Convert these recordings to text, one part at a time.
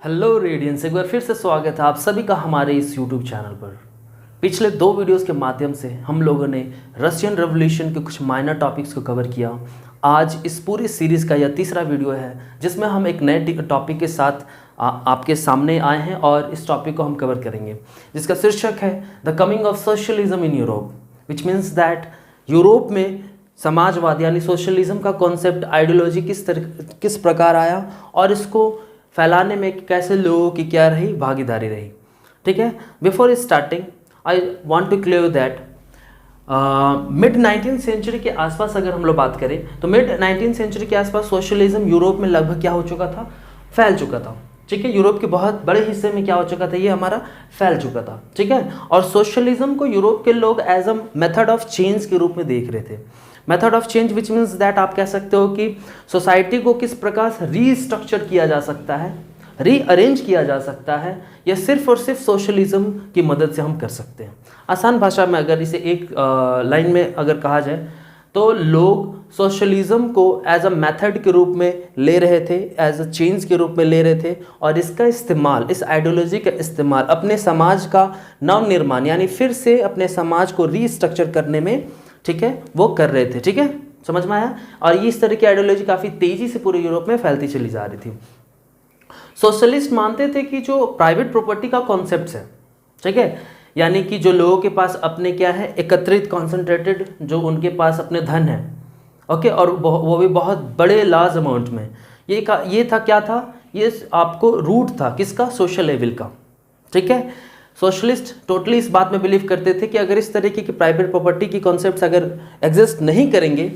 Hello radiance, एक बार फिर से स्वागत है आप सभी का हमारे इस यूट्यूब चैनल पर। पिछले 2 वीडियोस के माध्यम से हम लोगों ने रशियन रेवोल्यूशन के कुछ माइनर टॉपिक्स को कवर किया। आज इस पूरी सीरीज़ का यह तीसरा वीडियो है जिसमें हम एक नए टॉपिक के साथ आपके सामने आए हैं और इस टॉपिक को हम कवर करेंगे, जिसका शीर्षक है the coming of socialism in Europe, which means that Europe में समाजवाद यानी सोशलिज्म का कॉन्सेप्ट, आइडियोलॉजी किस प्रकार आया और इसको फैलाने में कैसे लोगों की क्या रही भागीदारी रही। ठीक है, before starting I want to clear that mid 19th century के आसपास अगर हम लोग बात करें तो मिड 19th सेंचुरी के आसपास सोशलिज्म यूरोप में लगभग क्या हो चुका था, फैल चुका था। ठीक है, यूरोप के बहुत बड़े हिस्से में क्या हो चुका था, ये हमारा फैल चुका था। ठीक है, और सोशलिज्म को यूरोप के लोग as a method of change के रूप में देख रहे थे। Method of change which means that आप कह सकते हो कि सोसाइटी को किस प्रकार से रीस्ट्रक्चर किया जा सकता है, रीअरेंज किया जा सकता है, यह सिर्फ और सिर्फ सोशलिज्म की मदद से हम कर सकते हैं। आसान भाषा में अगर इसे एक लाइन में अगर कहा जाए तो लोग सोशलिज्म को एज अ मेथड के रूप में ले रहे थे, एज अ चेंज के रूप में ले रहे थे, और इसका इस्तेमाल, इस आइडियोलॉजी का इस्तेमाल अपने समाज का नव निर्माण यानी फिर से अपने समाज को रीस्ट्रक्चर करने में, ठीक है, वो कर रहे थे। ठीक है, समझ में आया। और ये इस तरह की आइडियोलॉजी काफ़ी तेज़ी से पूरे यूरोप में फैलती चली जा रही थी। सोशलिस्ट मानते थे कि जो प्राइवेट प्रॉपर्टी का कॉन्सेप्ट है, ठीक है, यानी कि जो लोगों के पास अपने क्या है, एकत्रित, कॉन्सेंट्रेटेड, जो उनके पास अपने धन है, ओके, और वो भी बहुत बड़े लार्ज अमाउंट में, ये था क्या था, ये आपको रूट था किसका, सोशल लेवल का। ठीक है, सोशलिस्ट टोटली इस बात में बिलीव करते थे कि अगर इस तरीके की प्राइवेट प्रॉपर्टी की कॉन्सेप्ट्स अगर एग्जिस्ट नहीं करेंगे,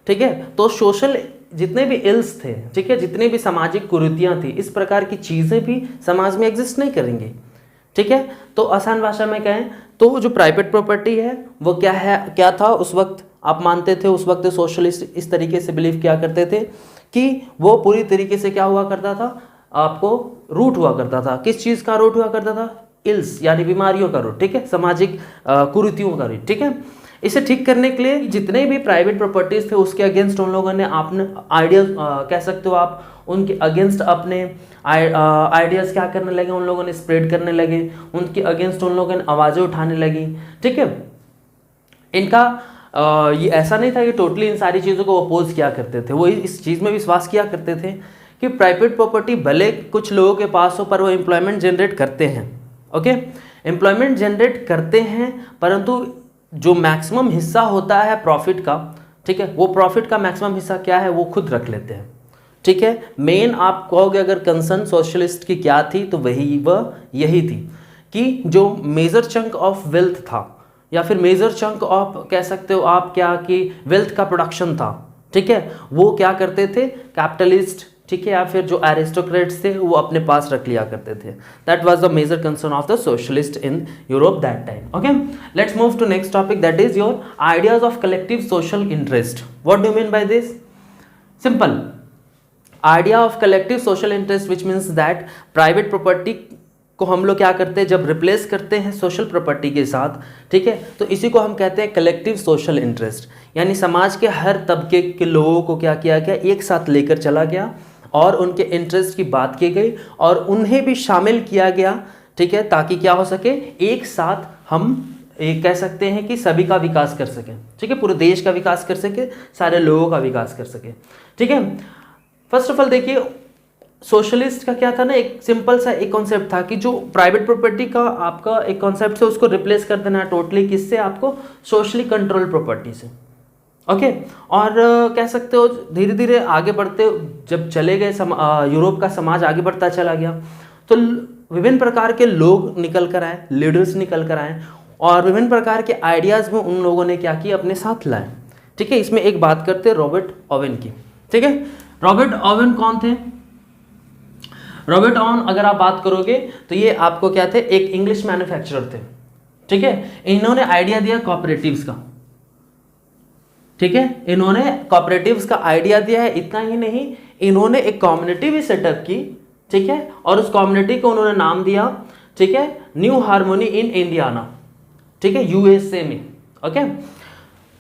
ठीक है, तो सोशल जितने भी इल्स थे, ठीक है, जितनी भी सामाजिक कुरीतियाँ थी, इस प्रकार की चीज़ें भी समाज में एग्जिस्ट नहीं करेंगी। ठीक है, तो आसान भाषा में कहें तो जो प्राइवेट प्रॉपर्टी है वो क्या है, क्या था उस वक्त आप मानते थे, उस वक्त सोशलिस्ट इस तरीके से बिलीव किया करते थे कि वो पूरी तरीके से क्या हुआ करता था, आपको रूट हुआ करता था। किस चीज़ का रूट हुआ करता था, इल्स यानी बीमारियों का रूट, ठीक है, सामाजिक कुरीतियों का रूट। ठीक है, इसे ठीक करने के लिए जितने भी प्राइवेट प्रॉपर्टीज थे उसके अगेंस्ट उन लोगों ने आपने आइडिया कह सकते हो आप, उनके अगेंस्ट अपने आइडियाज़ क्या करने लगे, उन लोगों ने स्प्रेड करने लगे, उनके अगेंस्ट उन लोगों ने आवाज़ें उठाने लगी। ठीक है, इनका ये ऐसा नहीं था कि टोटली इन सारी चीज़ों को अपोज किया करते थे, वो इस चीज़ में विश्वास किया करते थे कि प्राइवेट प्रॉपर्टी भले कुछ लोगों के पास हो पर वो एम्प्लॉयमेंट जनरेट करते हैं। ओके, एम्प्लॉयमेंट जनरेट करते हैं, परंतु जो मैक्सिमम हिस्सा होता है प्रॉफिट का, ठीक है, वो प्रॉफिट का मैक्सिमम हिस्सा क्या है, वो खुद रख लेते हैं। ठीक है, मेन आप कहोगे अगर कंसर्न सोशलिस्ट की क्या थी तो यही थी कि जो मेजर चंक ऑफ वेल्थ था या फिर मेजर चंक ऑफ कह सकते हो आप क्या कि वेल्थ का प्रोडक्शन था, ठीक है, वो क्या करते थे, कैपिटलिस्ट, ठीक है, या फिर जो एरिस्टोक्रेट्स थे वो अपने पास रख लिया करते थे। That was the major concern of the socialist in Europe that time. Okay, let's move to next topic, that is your ideas of collective social interest. What do mean by this? Simple, idea of collective social interest which means that private property को हम लोग क्या करते हैं, जब replace करते हैं social property के साथ, ठीक है, तो इसी को हम कहते हैं कलेक्टिव सोशल इंटरेस्ट, यानी समाज के हर तबके के लोगों को क्या किया गया, एक साथ लेकर चला गया और उनके इंटरेस्ट की बात की गई और उन्हें भी शामिल किया गया। ठीक है, ताकि क्या हो सके, एक साथ हम एक कह सकते हैं कि सभी का विकास कर सकें। ठीक है, पूरे देश का विकास कर सके, सारे लोगों का विकास कर सके। ठीक है, फर्स्ट ऑफ ऑल देखिए, सोशलिस्ट का क्या था ना, एक सिंपल सा एक कॉन्सेप्ट था कि जो प्राइवेट प्रॉपर्टी का आपका एक कॉन्सेप्ट है उसको रिप्लेस कर देना टोटली किससे, आपको सोशली कंट्रोल प्रॉपर्टी से। ओके, और कह सकते हो धीरे धीरे आगे बढ़ते जब चले गए, यूरोप का समाज आगे बढ़ता चला गया तो विभिन्न प्रकार के लोग निकल कर आए, लीडर्स निकल कर आए और विभिन्न प्रकार के आइडियाज़ में उन लोगों ने क्या किया, अपने साथ लाए। ठीक है, इसमें एक बात करते हैं रॉबर्ट ओवन की। ठीक है, रॉबर्ट ओवन कौन थे? रॉबर्ट ओवन अगर आप बात करोगे तो ये आपको क्या थे, एक इंग्लिश मैन्युफैक्चरर थे। ठीक है, इन्होंने आइडिया दिया कॉपरेटिव्स का। ठीक है, इन्होंने कॉपरेटिव्स का आइडिया दिया है, इतना ही नहीं, इन्होंने एक कम्युनिटी भी सेटअप की। ठीक है, और उस कम्युनिटी को उन्होंने नाम दिया, ठीक है, न्यू हार्मोनी इन इंडियाना, ठीक है, यूएसए में। ओके,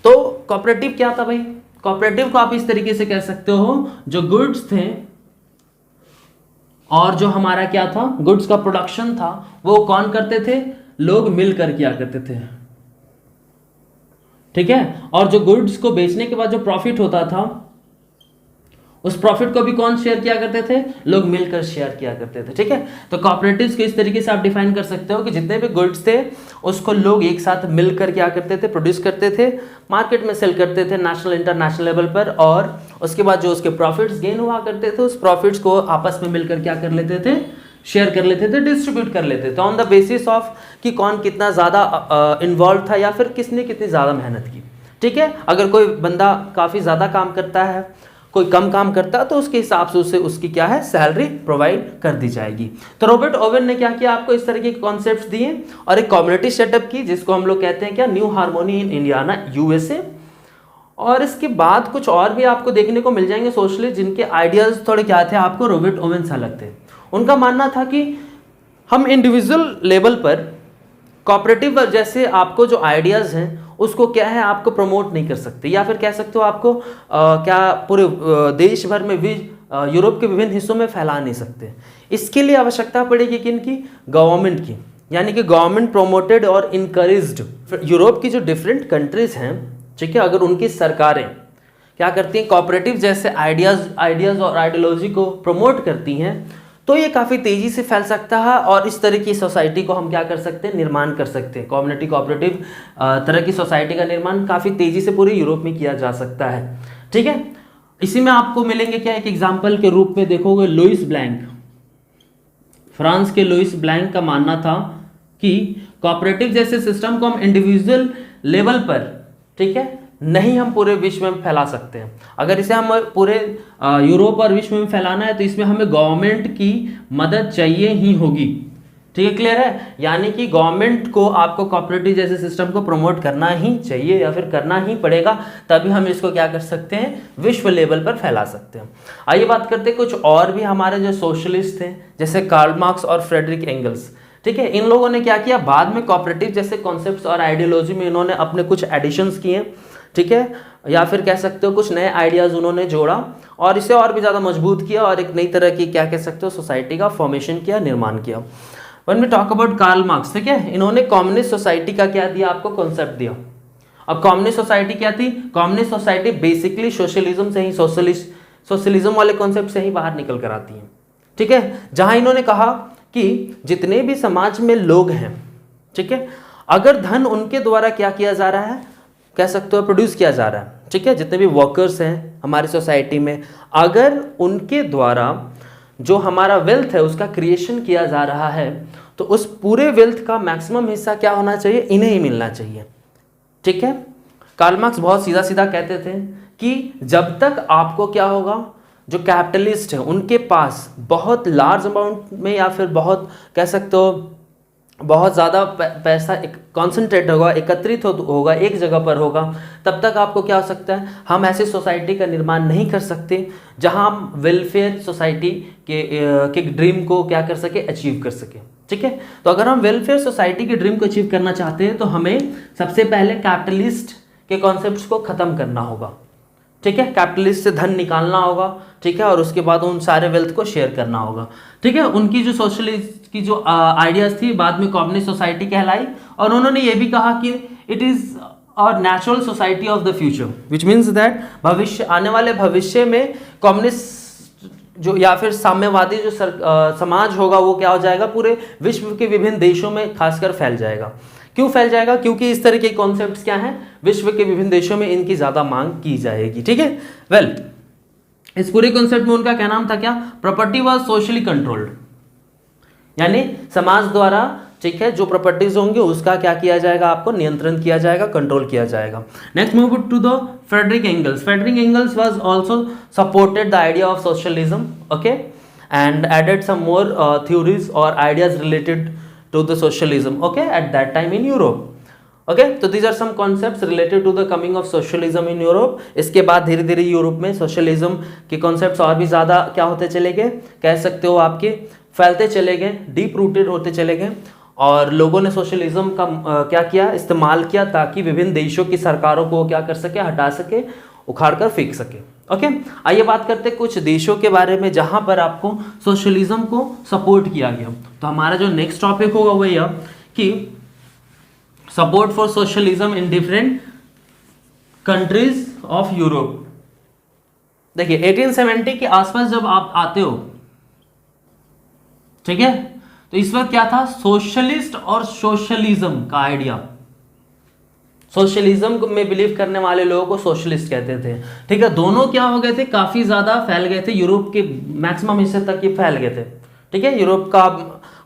तो कॉपरेटिव क्या था भाई, कॉपरेटिव को आप इस तरीके से कह सकते हो, जो गुड्स थे और जो हमारा क्या था, गुड्स का प्रोडक्शन था, वो कौन करते थे, लोग मिलकर किया करते थे। ठीक है, और जो गुड्स को बेचने के बाद जो प्रॉफिट होता था, उस प्रॉफिट को भी कौन शेयर किया करते थे, लोग मिलकर शेयर किया करते थे। ठीक है, तो कोऑपरेटिव्स को इस तरीके से आप डिफाइन कर सकते हो कि जितने भी गुड्स थे उसको लोग एक साथ मिलकर क्या करते थे, प्रोड्यूस करते थे, मार्केट में सेल करते थे नेशनल इंटरनेशनल लेवल पर, और उसके बाद जो उसके प्रॉफिट्स गेन हुआ करते थे उस प्रॉफिट्स को आपस में मिलकर क्या कर लेते थे, शेयर कर लेते थे, डिस्ट्रीब्यूट कर लेते थे ऑन द बेसिस ऑफ कि कौन कितना ज़्यादा इन्वॉल्व था या फिर किसने कितनी ज़्यादा मेहनत की। ठीक है, अगर कोई बंदा काफ़ी ज़्यादा काम करता है, कोई कम काम करता है, तो उसके हिसाब से उसे उसकी क्या है, सैलरी प्रोवाइड कर दी जाएगी। तो रॉबर्ट ओवेन ने क्या किया, आपको इस तरह के कॉन्सेप्ट्स दिए और एक कम्युनिटी सेटअप की जिसको हम लोग कहते हैं क्या, new harmony in Indiana USA. और इसके बाद कुछ और भी आपको देखने को मिल जाएंगे सोशलिस्ट जिनके आइडियाज थोड़े क्या थे, आपको रॉबर्ट ओवेन से अलग थे। उनका मानना था कि हम इंडिविजुअल लेवल पर कोऑपरेटिव जैसे आपको जो आइडियाज़ हैं उसको क्या है, आपको प्रमोट नहीं कर सकते, या फिर कह सकते हो आपको क्या पूरे देश भर में भी यूरोप के विभिन्न हिस्सों में फैला नहीं सकते। इसके लिए आवश्यकता पड़ेगी किनकी, गवर्नमेंट की, यानी कि गवर्नमेंट प्रोमोटेड और इनकरेज्ड। यूरोप की जो डिफरेंट कंट्रीज हैं, ठीक है, अगर उनकी सरकारें क्या करती हैं, कोऑपरेटिव जैसे आइडियाज़ और आइडियोलॉजी को प्रमोट करती हैं, तो ये काफ़ी तेज़ी से फैल सकता है और इस तरह की सोसाइटी को हम क्या कर सकते हैं, निर्माण कर सकते हैं। कम्युनिटी कोऑपरेटिव तरह की सोसाइटी का निर्माण काफ़ी तेज़ी से पूरे यूरोप में किया जा सकता है। ठीक है, इसी में आपको मिलेंगे क्या, एक एग्जाम्पल के रूप में देखोगे लुइस ब्लैंक, फ्रांस के लुइस ब्लैंक का मानना था कि कोऑपरेटिव जैसे सिस्टम को हम इंडिविजुअल लेवल पर, ठीक है, नहीं हम पूरे विश्व में फैला सकते हैं। अगर इसे हम पूरे यूरोप और विश्व में फैलाना है तो इसमें हमें गवर्नमेंट की मदद चाहिए ही होगी। ठीक है, क्लियर है, यानी कि गवर्नमेंट को आपको कोऑपरेटिव जैसे सिस्टम को प्रमोट करना ही चाहिए या फिर करना ही पड़ेगा, तभी हम इसको क्या कर सकते हैं, विश्व लेवल पर फैला सकते हैं। आइए बात करते हैं कुछ और भी हमारे जो सोशलिस्ट थे, जैसे कार्ल मार्क्स और फ्रेडरिक एंगल्स। ठीक है, इन लोगों ने क्या किया, बाद में कोऑपरेटिव जैसे कॉन्सेप्ट्स और आइडियोलॉजी में इन्होंने अपने कुछ एडिशंस किए, ठीक है, या फिर कह सकते हो कुछ नए आइडियाज़ उन्होंने जोड़ा और इसे और भी ज़्यादा मजबूत किया और एक नई तरह की क्या कह सकते हो सोसाइटी का फॉर्मेशन किया, निर्माण किया। When we talk about Karl Marx, ठीक है, इन्होंने कम्युनिस्ट सोसाइटी का क्या दिया, आपको कॉन्सेप्ट दिया। अब कम्युनिस्ट सोसाइटी क्या थी, कम्युनिस्ट सोसाइटी बेसिकली सोशलिज्म से ही, सोशलिज्म वाले कॉन्सेप्ट से ही बाहर निकल कर आती है। ठीक है, जहां इन्होंने कहा कि जितने भी समाज में लोग हैं, ठीक है, अगर धन उनके द्वारा क्या किया जा रहा है, कह सकते हो प्रोड्यूस किया जा रहा है, ठीक है, जितने भी वर्कर्स हैं हमारी सोसाइटी में, अगर उनके द्वारा जो हमारा वेल्थ है उसका क्रिएशन किया जा रहा है, तो उस पूरे वेल्थ का मैक्सिमम हिस्सा क्या होना चाहिए, इन्हें ही मिलना चाहिए। ठीक है, कार्ल मार्क्स बहुत सीधा सीधा कहते थे कि जब तक आपको क्या होगा, जो कैपिटलिस्ट हैं उनके पास बहुत लार्ज अमाउंट में या फिर बहुत कह सकते हो बहुत ज़्यादा पैसा कॉन्सेंट्रेट होगा, एकत्रित होगा, एक जगह पर होगा, तब तक आपको क्या हो सकता है, हम ऐसी सोसाइटी का निर्माण नहीं कर सकते जहां हम वेलफेयर सोसाइटी के ड्रीम को क्या कर सके, अचीव कर सके। ठीक है, तो अगर हम वेलफेयर सोसाइटी के ड्रीम को अचीव करना चाहते हैं तो हमें सबसे पहले कैपिटलिस्ट के कॉन्सेप्ट्स को ख़त्म करना होगा। ठीक है, कैपिटलिस्ट से धन निकालना होगा, ठीक है, और उसके बाद उन सारे वेल्थ को शेयर करना होगा। ठीक है, उनकी जो सोशलिस्ट की जो आइडियाज थी बाद में कम्युनिस्ट सोसाइटी कहलाई, और उन्होंने ये भी कहा कि इट इज और natural society of the future, which means that भविष्य, आने वाले भविष्य में कम्युनिस्ट जो या फिर साम्यवादी जो समाज होगा वो क्या हो जाएगा, पूरे विश्व के विभिन्न देशों में खासकर फैल जाएगा। क्यों फैल जाएगा, क्योंकि इस तरह के कॉन्सेप्ट्स क्या हैं, विश्व के विभिन्न देशों में इनकी ज्यादा मांग की जाएगी। ठीक है, वेल इस पूरे कॉन्सेप्ट में उनका क्या नाम था, क्या, प्रॉपर्टी वाज सोशली कंट्रोल्ड, यानी समाज द्वारा, ठीक है, जो प्रॉपर्टीज होंगे उसका क्या किया जाएगा, आपको नियंत्रण किया जाएगा, कंट्रोल किया जाएगा। Next move to the Frederick Engels. Frederick Engels was also supported the idea of socialism, okay, and added some more theories और ideas related to the socialism, okay, at that time in Europe, okay, so these are some concepts related to the coming of socialism in Europe। इसके बाद धीरे धीरे Europe में socialism के concepts और भी ज़्यादा क्या होते चले गए, कह सकते हो आपके फैलते चले गए, डीप रूटेड होते चले गए, और लोगों ने सोशलिज्म का क्या किया, इस्तेमाल किया ताकि विभिन्न देशों की सरकारों को क्या कर सके, हटा सके, उखाड़ कर फेंक सके। ओके, आइए बात करते हैं कुछ देशों के बारे में जहां पर आपको सोशलिज्म को सपोर्ट किया गया। तो हमारा जो नेक्स्ट टॉपिक होगा वो यह कि support for socialism in different countries of Europe. देखिए 1870 के आसपास जब आप आते हो, ठीक है, तो इस वक्त क्या था, सोशलिस्ट और सोशलिज्म का आइडिया। सोशलिज्म में बिलीव करने वाले लोगों को सोशलिस्ट कहते थे, ठीक है। दोनों क्या हो गए थे, काफी ज्यादा फैल गए थे, यूरोप के मैक्सिमम हिस्से तक ये फैल गए थे, ठीक है। यूरोप का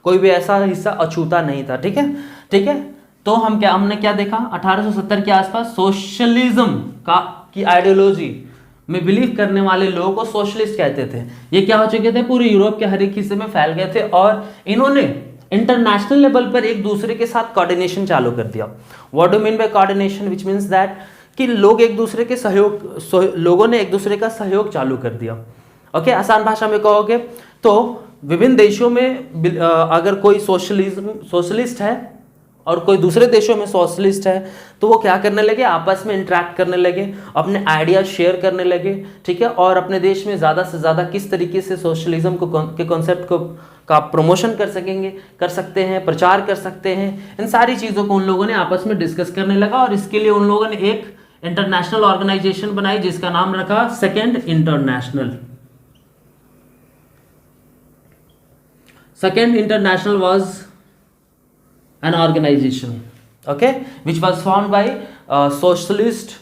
कोई भी ऐसा हिस्सा अछूता नहीं था, ठीक है, ठीक है। तो हमने क्या देखा, 1870 के आसपास सोशलिज्म की आइडियोलॉजी में बिलीव करने वाले लोगों को सोशलिस्ट कहते थे। ये क्या हो चुके थे, पूरे यूरोप के हर एक हिस्से में फैल गए थे और इन्होंने इंटरनेशनल लेवल पर एक दूसरे के साथ कोऑर्डिनेशन चालू कर दिया। What do mean bye coordination, which means that कि लोगों ने एक दूसरे का सहयोग चालू कर दिया। ओके, आसान भाषा में कहोगे तो विभिन्न देशों में अगर कोई सोशलिस्ट है और कोई दूसरे देशों में सोशलिस्ट है तो वो क्या करने लगे, आपस में इंटरेक्ट करने लगे, अपने आइडियाज शेयर करने लगे, ठीक है। और अपने देश में ज़्यादा से ज़्यादा किस तरीके से सोशलिज्म के कॉन्सेप्ट का प्रमोशन कर सकते हैं, प्रचार कर सकते हैं, इन सारी चीज़ों को उन लोगों ने आपस में डिस्कस करने लगा। और इसके लिए उन लोगों ने एक इंटरनेशनल ऑर्गेनाइजेशन बनाई जिसका नाम रखा second international was an organization, okay, which was formed by socialists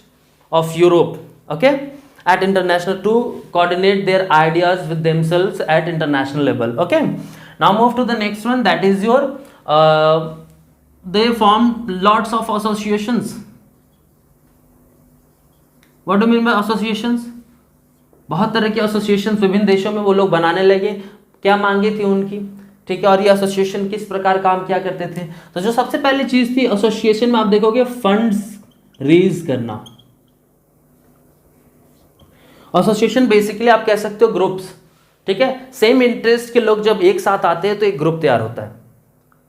of Europe, okay, at international to coordinate their ideas with themselves at international level. Okay, now move to the next one, that is your they formed lots of associations. What do you mean by associations? बहुत तरह के association विभिन्न देशों में वो लोग बनाने लगे, क्या मांगे थी उनकी, ठीक है। और ये एसोसिएशन किस प्रकार काम किया करते थे, तो जो सबसे पहली चीज थी एसोसिएशन में आप देखोगे फंड्स रेज करना। एसोसिएशन बेसिकली आप कह सकते हो ग्रुप्स, ठीक है। सेम इंटरेस्ट के लोग जब एक साथ आते हैं तो एक ग्रुप तैयार होता है,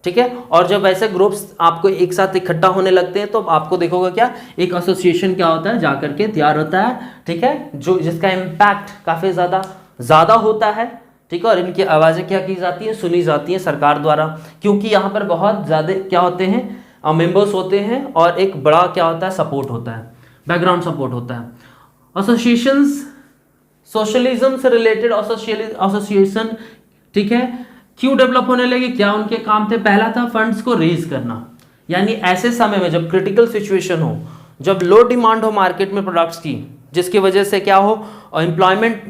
ठीक है। और जब ऐसे ग्रुप्स आपको एक साथ इकट्ठा होने लगते हैं तो आपको देखोगे क्या, एक एसोसिएशन क्या होता है, जाकर के तैयार होता है, ठीक है, जो जिसका इम्पैक्ट काफी ज्यादा होता है, ठीक है। और इनकी आवाज़ें क्या की जाती हैं, सुनी जाती हैं सरकार द्वारा, क्योंकि यहाँ पर बहुत ज़्यादा क्या होते हैं, मेंबर्स होते हैं और एक बड़ा क्या होता है, सपोर्ट होता है, बैकग्राउंड सपोर्ट होता है। एसोसिएशंस सोशलिज्म से रिलेटेड एसोसिएशन, ठीक है, क्यों डेवलप होने लगे, क्या उनके काम थे, पहला था फंड्स को रेज करना, यानी ऐसे समय में जब क्रिटिकल सिचुएशन हो, जब लो डिमांड हो मार्केट में प्रोडक्ट्स की, जिसकी वजह से क्या हो, एम्प्लॉयमेंट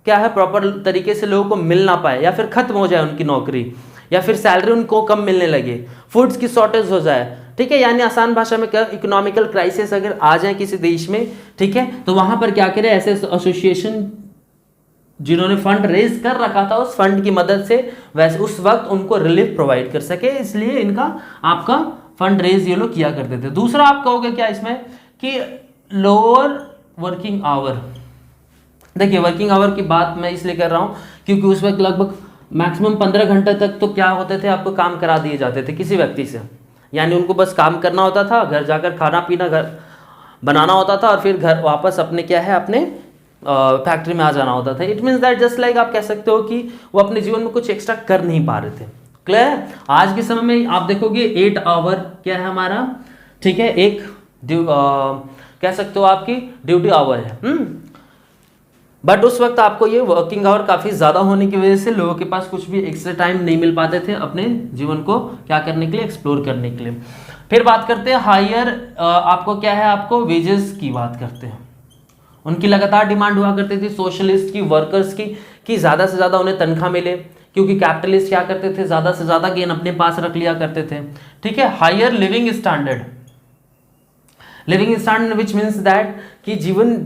क्या है, प्रॉपर तरीके से लोगों को मिल ना पाए, या फिर खत्म हो जाए उनकी नौकरी, या फिर सैलरी उनको कम मिलने लगे, फूड्स की शॉर्टेज हो जाए, ठीक है। यानी आसान भाषा में क्या, इकोनॉमिकल क्राइसिस अगर आ जाए किसी देश में, ठीक है, तो वहां पर क्या करें, ऐसे एसोसिएशन जिन्होंने फंड रेज कर रखा था उस फंड की मदद से वैसे उस वक्त उनको रिलीफ प्रोवाइड कर सके, इसलिए इनका आपका फंड रेज ये लोग किया करते थे। दूसरा आप कहोगे क्या इसमें कि लोअर वर्किंग आवर। देखिए वर्किंग आवर की बात मैं इसलिए कर रहा हूँ क्योंकि उस वक्त लगभग मैक्सिमम 15 घंटे तक तो क्या होते थे, आपको काम करा दिए जाते थे किसी व्यक्ति से, यानी उनको बस काम करना होता था, घर जाकर खाना पीना घर बनाना होता था और फिर घर वापस अपने क्या है, अपने फैक्ट्री में आ जाना होता था। It means that just like आप कह सकते हो कि वो अपने जीवन में कुछ एक्स्ट्रा कर नहीं पा रहे थे। क्लियर है? आज के समय में आप देखोगे 8 आवर क्या है हमारा, ठीक है, एक कह सकते हो आपकी ड्यूटी आवर है। बट उस वक्त आपको ये वर्किंग आवर काफ़ी ज़्यादा होने की वजह से लोगों के पास कुछ भी एक्स्ट्रा टाइम नहीं मिल पाते थे अपने जीवन को क्या करने के लिए, एक्सप्लोर करने के लिए। फिर बात करते हैं हायर, आपको क्या है, आपको वेजेस की बात करते हैं। उनकी लगातार डिमांड हुआ करती थी सोशलिस्ट की, वर्कर्स की, कि ज़्यादा से ज़्यादा उन्हें तनख्वाह मिले, क्योंकि कैपिटलिस्ट क्या करते थे, ज़्यादा से ज़्यादा गेन अपने पास रख लिया करते थे। ठीक है, higher living standard, living standard which means that कि जीवन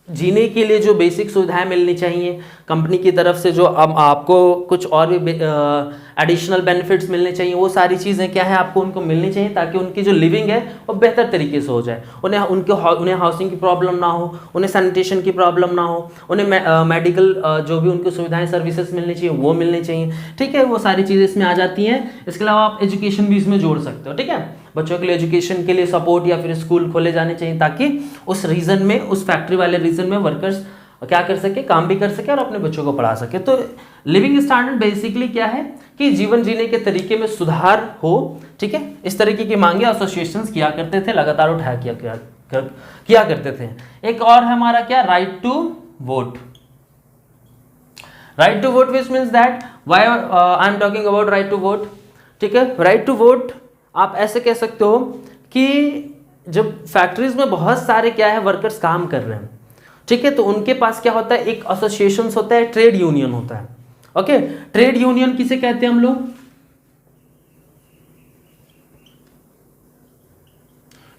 जीने के लिए जो बेसिक सुविधाएं मिलनी चाहिए कंपनी की तरफ से, जो अब आपको कुछ और भी एडिशनल बेनिफिट्स मिलने चाहिए, वो सारी चीज़ें क्या है आपको उनको मिलनी चाहिए ताकि उनकी जो लिविंग है वो बेहतर तरीके से हो जाए। उन्हें हाउसिंग की प्रॉब्लम ना हो, उन्हें सैनिटेशन की प्रॉब्लम ना हो, उन्हें मेडिकल जो भी उनको सुविधाएं सर्विसेज मिलनी चाहिए वो मिलनी चाहिए। ठीक है, वो सारी चीज़ें इसमें आ जाती हैं। इसके अलावा आप एजुकेशन भी इसमें जोड़ सकते हो। ठीक है, बच्चों के लिए एजुकेशन के लिए सपोर्ट या फिर स्कूल खोले जाने चाहिए ताकि उस रीजन में, उस फैक्ट्री वाले रीजन में वर्कर्स क्या कर सके, काम भी कर सके और अपने बच्चों को पढ़ा सके। तो लिविंग स्टैंडर्ड बेसिकली क्या है कि जीवन जीने के तरीके में सुधार हो, ठीक है। इस तरीके की मांगे एसोसिएशंस किया करते थे, लगातार उठाया किया करते थे। एक और है हमारा क्या, right to vote. Right to vote which means that why I am talking about right to vote, ठीक है। राइट टू वोट आप ऐसे कह सकते हो कि जब फैक्ट्रीज में बहुत सारे क्या है वर्कर्स काम कर रहे हैं, ठीक है, तो उनके पास क्या होता है, एक एसोसिएशन होता है, ट्रेड यूनियन होता है। ओके, ट्रेड यूनियन किसे कहते हैं हम लोग,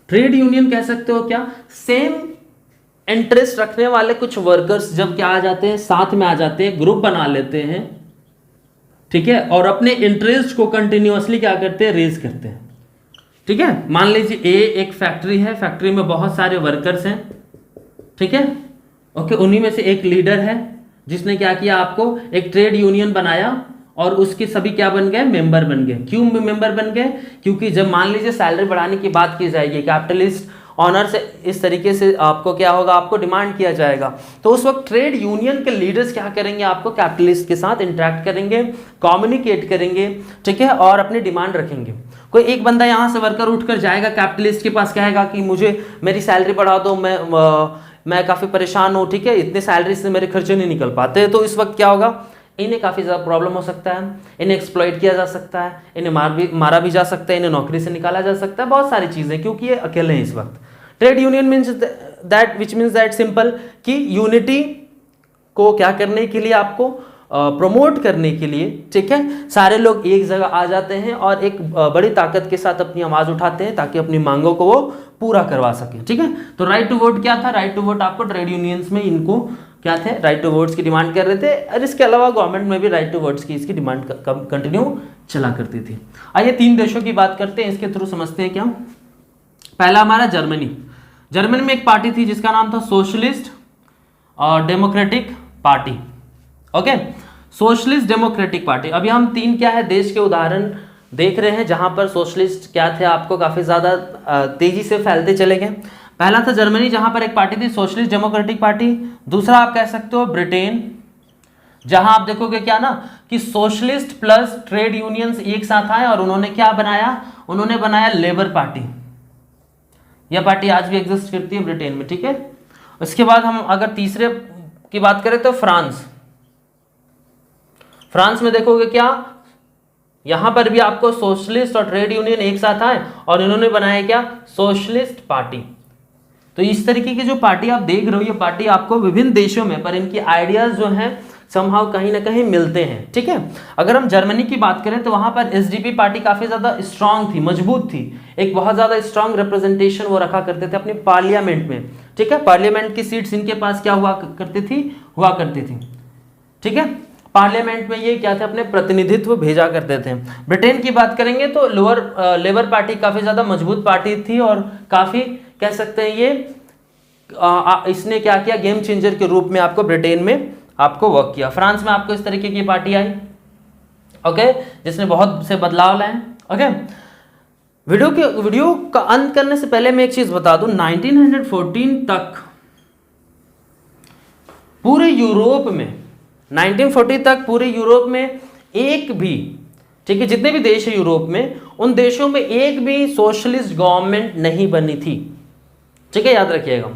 ट्रेड यूनियन कह सकते हो क्या, सेम इंटरेस्ट रखने वाले कुछ वर्कर्स जब क्या आ जाते हैं, साथ में आ जाते हैं, ग्रुप बना लेते हैं, ठीक है, और अपने इंटरेस्ट को कंटिन्यूअसली क्या करते हैं, रेज करते हैं, ठीक है। मान लीजिए एक फैक्ट्री है, फैक्ट्री में बहुत सारे वर्कर्स हैं, ठीक है, ओके, उन्हीं में से एक लीडर है जिसने क्या किया, आपको एक ट्रेड यूनियन बनाया और उसके सभी क्या बन गए, मेंबर बन गए। क्यों मेंबर बन गए, क्योंकि जब मान लीजिए सैलरी बढ़ाने की बात की जाएगी, कैपिटलिस्ट ऑनर से इस तरीके से आपको क्या होगा, आपको डिमांड किया जाएगा, तो उस वक्त ट्रेड यूनियन के लीडर्स क्या करेंगे, आपको कैपिटलिस्ट के साथ इंटरेक्ट करेंगे, कम्युनिकेट करेंगे, ठीक है, और अपनी डिमांड रखेंगे। कोई एक बंदा यहाँ से वर्कर उठकर जाएगा कैपिटलिस्ट के पास, कहेगा कि मुझे मेरी सैलरी बढ़ा दो, मैं काफ़ी परेशान हूँ, ठीक है, इतने सैलरी से मेरे खर्चे नहीं निकल पाते, तो इस वक्त क्या होगा, इन्हें काफ़ी ज़्यादा प्रॉब्लम हो सकता है, इन्हें एक्सप्लॉइट किया जा सकता है, इन्हें मारा भी जा सकता है, इन्हें नौकरी से निकाला जा सकता है, बहुत सारी चीज़ें, क्योंकि ये अकेले हैं इस वक्त। Trade union means that which means that simple कि यूनिटी को क्या करने के लिए, आपको प्रमोट करने के लिए, ठीक है, सारे लोग एक जगह आ जाते हैं और एक बड़ी ताकत के साथ अपनी आवाज़ उठाते हैं ताकि अपनी मांगों को वो पूरा करवा सके, ठीक है। तो राइट टू वोट क्या था, राइट टू वोट आपको ट्रेड यूनियंस में इनको क्या थे, राइट टू वोट्स की डिमांड कर रहे थे, और इसके अलावा गवर्नमेंट में भी राइट टू वोट्स की इसकी डिमांड कंटिन्यू चला करती थी। आइए 3 देशों की बात करते हैं, इसके थ्रू समझते हैं क्या। पहला हमारा जर्मनी। जर्मनी में एक पार्टी थी जिसका नाम था सोशलिस्ट और democratic party, okay, socialist democratic party. अभी हम 3 क्या है देश के उदाहरण देख रहे हैं जहां पर सोशलिस्ट क्या थे, आपको काफी ज्यादा तेजी से फैलते चले गए। पहला था जर्मनी जहां पर एक पार्टी थी सोशलिस्ट डेमोक्रेटिक पार्टी। दूसरा आप कह सकते हो ब्रिटेन, जहां आप देखोगे क्या ना कि सोशलिस्ट प्लस ट्रेड यूनियंस एक साथ आए और उन्होंने क्या बनाया, उन्होंने बनाया लेबर पार्टी। यह पार्टी आज भी एग्जिस्ट करती है ब्रिटेन में, ठीक है। उसके बाद हम अगर तीसरे की बात करें तो फ्रांस। फ्रांस में देखोगे क्या, यहां पर भी आपको सोशलिस्ट और ट्रेड यूनियन एक साथ आए और इन्होंने बनाया क्या, सोशलिस्ट पार्टी। तो इस तरीके की जो पार्टी आप देख रहे हो, ये पार्टी आपको विभिन्न देशों में, पर इनकी आइडियाज जो हैं समहाउ कहीं ना कहीं मिलते हैं, ठीक है। अगर हम जर्मनी की बात करें तो वहां पर एसडीपी पार्टी काफी ज्यादा स्ट्रांग थी, मजबूत थी, एक बहुत ज्यादा स्ट्रांग रिप्रेजेंटेशन वो रखा करते थे अपने पार्लियामेंट में, ठीक है। पार्लियामेंट की सीट्स इनके पास क्या हुआ करती थी, ठीक है। पार्लियामेंट में ये क्या थे, अपने प्रतिनिधित्व भेजा करते थे। ब्रिटेन की बात करेंगे तो लेबर पार्टी काफी ज्यादा मजबूत पार्टी थी और काफी कह सकते हैं ये इसने क्या किया, गेम चेंजर के रूप में आपको ब्रिटेन में आपको वर्क किया। फ्रांस में आपको इस तरीके की पार्टी आई, ओके, जिसने बहुत से बदलाव लाए, ओके। वीडियो का अंत करने से पहले मैं एक चीज बता दूं, 1914 तक पूरे यूरोप में, 1940 तक पूरे यूरोप में एक भी, ठीक है, जितने भी देश है यूरोप में, उन देशों में एक भी सोशलिस्ट गवर्नमेंट नहीं बनी थी, ठीक है, याद रखिएगा।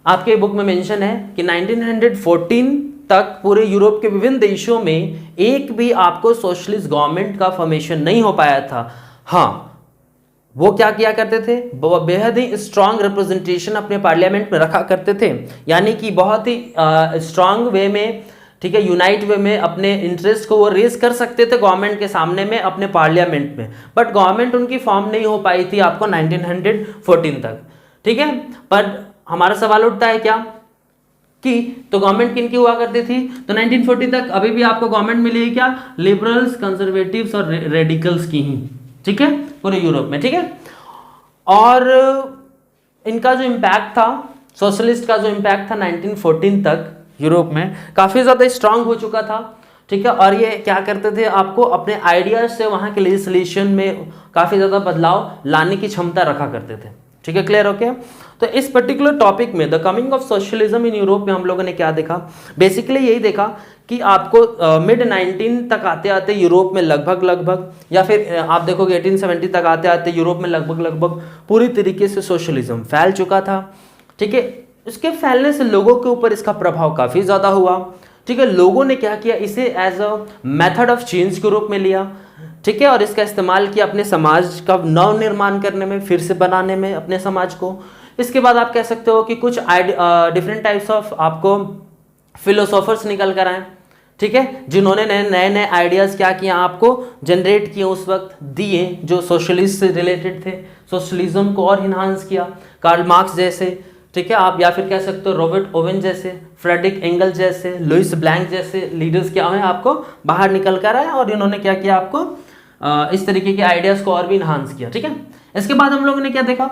आपके बुक में मेंशन है कि 1914 तक पूरे यूरोप के विभिन्न देशों में एक भी आपको सोशलिस्ट गवर्नमेंट का फॉर्मेशन नहीं हो पाया था। हाँ, वो क्या किया करते थे, वो बेहद ही स्ट्रांग रिप्रेजेंटेशन अपने पार्लियामेंट में रखा करते थे, यानी कि बहुत ही स्ट्रांग वे में, ठीक है, यूनाइट वे में अपने इंटरेस्ट को वो रेज कर सकते थे गवर्नमेंट के सामने में, अपने पार्लियामेंट में, बट गवर्नमेंट उनकी फॉर्म नहीं हो पाई थी आपको 1914 तक, ठीक है। पर हमारा सवाल उठता है क्या कि तो गवर्नमेंट किनकी हुआ करती थी, तो 1940 तक अभी भी आपको गवर्नमेंट मिली है क्या, लिबरल्स, कंजर्वेटिव्स और रेडिकल्स की ही, ठीक है, पूरे यूरोप में, ठीक है। और इनका जो इम्पैक्ट था, सोशलिस्ट का जो इम्पैक्ट था 1914 तक यूरोप में काफी ज्यादा स्ट्रांग हो चुका था, ठीक है। और ये क्या करते थे, आपको अपने आइडियाज से वहाँ के लेजिस्लेशन में काफ़ी ज़्यादा बदलाव लाने की क्षमता रखा करते थे। ठीक है, क्लियर ओके। तो इस पर्टिकुलर टॉपिक में the coming of socialism in Europe में हम लोगों ने क्या देखा, बेसिकली यही देखा कि आपको मिड 19 तक आते आते यूरोप में लगभग या फिर आप देखोगे 1870 तक आते आते यूरोप में लगभग पूरी तरीके से सोशलिज्म फैल चुका था। ठीक है, इसके फैलने से लोगों के ऊपर इसका प्रभाव काफ़ी ज़्यादा हुआ। ठीक है, लोगों ने क्या किया, इसे as a method of change के रूप में लिया। ठीक है, और इसका इस्तेमाल किया अपने समाज का नव निर्माण करने में, फिर से बनाने में अपने समाज को। इसके बाद आप कह सकते हो कि कुछ डिफरेंट टाइप्स ऑफ आपको फिलोसोफर्स निकल कर आए। ठीक है, जिन्होंने नए नए आइडियाज़ क्या किया, आपको जनरेट किए, उस वक्त दिए, जो सोशलिस्ट से रिलेटेड थे, सोशलिज्म को और इन्हांस किया। कार्ल मार्क्स जैसे, ठीक है, आप या फिर कह सकते हो रॉबर्ट ओवेन जैसे, फ्रेडरिक एंगल जैसे, लुइस ब्लैंक जैसे लीडर्स क्या हुए, आपको बाहर निकल कर आए और इन्होंने क्या किया, आपको इस तरीके के आइडियाज़ को और भी इन्हांस किया। ठीक है, इसके बाद हम लोगों ने क्या देखा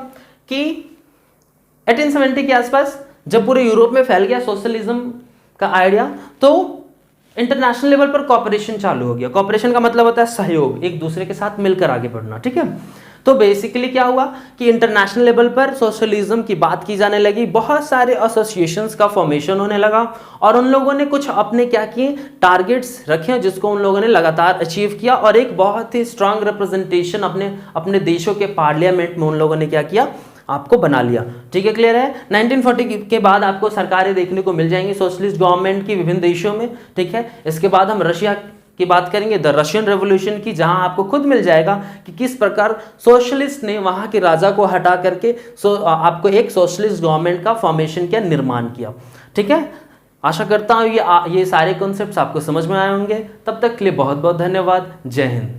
कि 1870 के आसपास जब पूरे यूरोप में फैल गया सोशलिज्म का आइडिया, तो इंटरनेशनल लेवल पर कॉपरेशन चालू हो गया। कॉपरेशन का मतलब होता है सहयोग, एक दूसरे के साथ मिलकर आगे बढ़ना। ठीक है, तो बेसिकली क्या हुआ कि इंटरनेशनल लेवल पर सोशलिज्म की बात की जाने लगी, बहुत सारे एसोसिएशंस का फॉर्मेशन होने लगा और उन लोगों ने कुछ अपने क्या किए, टारगेट्स रखे, जिसको उन लोगों ने लगातार अचीव किया और एक बहुत ही स्ट्रांग रिप्रेजेंटेशन अपने देशों के पार्लियामेंट में उन लोगों ने क्या किया, आपको बना लिया। ठीक है, क्लियर है। 1940 के बाद आपको सरकारें देखने को मिल जाएंगी सोशलिस्ट गवर्नमेंट की विभिन्न देशों में। ठीक है, इसके बाद हम रशिया की बात करेंगे, द रशियन रेवोल्यूशन की, जहां आपको खुद मिल जाएगा कि किस प्रकार सोशलिस्ट ने वहां के राजा को हटा करके आपको एक सोशलिस्ट गवर्नमेंट का फॉर्मेशन किया, निर्माण किया। ठीक है, आशा करता हूं ये सारे कॉन्सेप्ट्स आपको समझ में आए होंगे। तब तक के लिए बहुत बहुत धन्यवाद। जय हिंद।